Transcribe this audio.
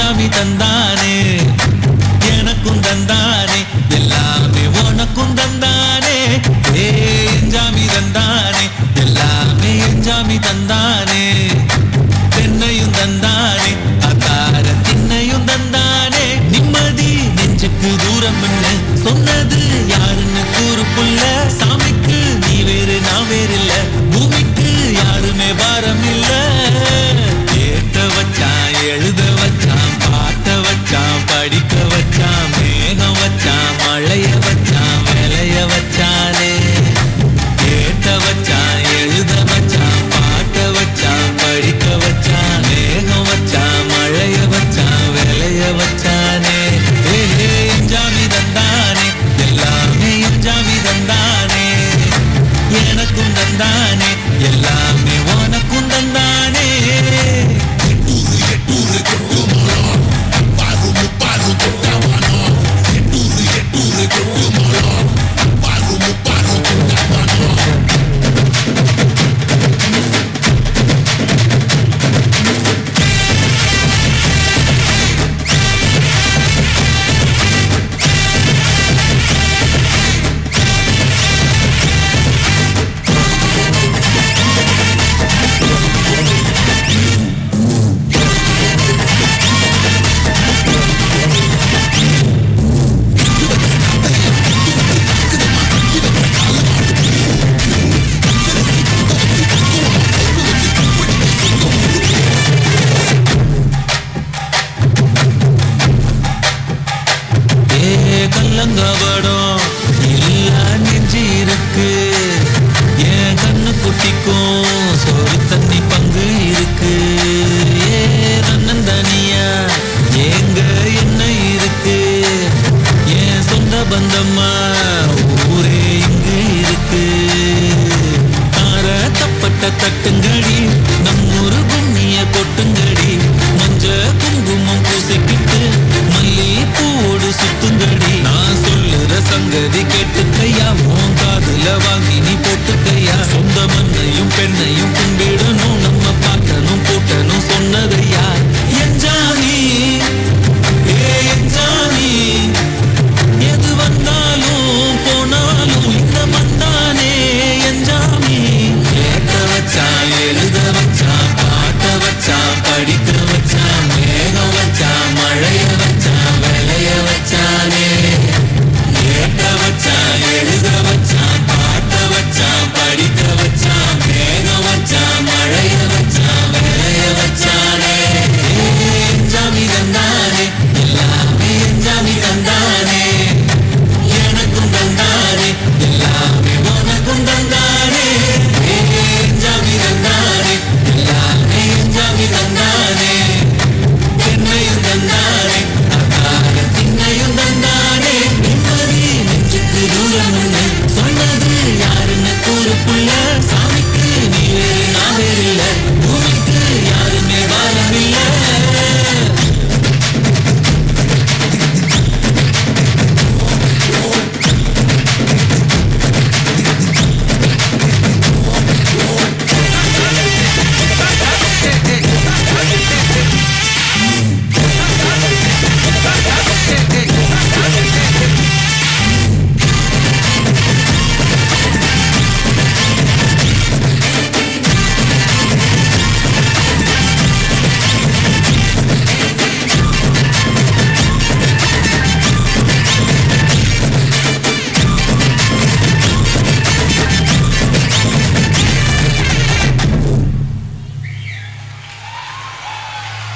எஞ்சாமி தந்தானே எனக்கும் தந்தானே எல்லாமே உனக்கும் தந்தானே எஞ்சாமி தந்தானே எல்லாமே எஞ்சாமி தந்தானே தென்னையும் தந்தானே அத்தார திண்ணையும் தந்தானே நிம்மதி நெஞ்சுக்கு தூரம் என்ன சொன்னது யாருன்னு கூறுப்புள்ள சாமிக்கு நீ வேறு நான் வேறு இல்ல பூமிக்கு யாருமே பாரம் இல்ல ஏத்த வச்சான் எழுத வச்சான் பாட்ட வச்சான் படிக்க வச்சான் மேகம் வச்சான் மழைய வச்சான் விளைய வச்சானே ஏத்த வச்சான் எழுத வச்சான் பாட்ட வச்சான் படிக்க வச்சான் மேகம் வச்சான் மழைய வச்சான் விளைய வச்சானே எஞ்சாமி தந்தானே எல்லாமே எஞ்சாமி தந்தானே எனக்கும் தந்தானே எல்லாமே உனக்கும் தந்தானே கல்லங்கபடம் இல்ல நெஞ்சு இருக்கு என் கண்ணு குட்டிக்கும் சோறு தண்ணி பங்கு இருக்கு தன்னந்தனியா எங்க என்ன இருக்கு என் சொந்த பந்தம்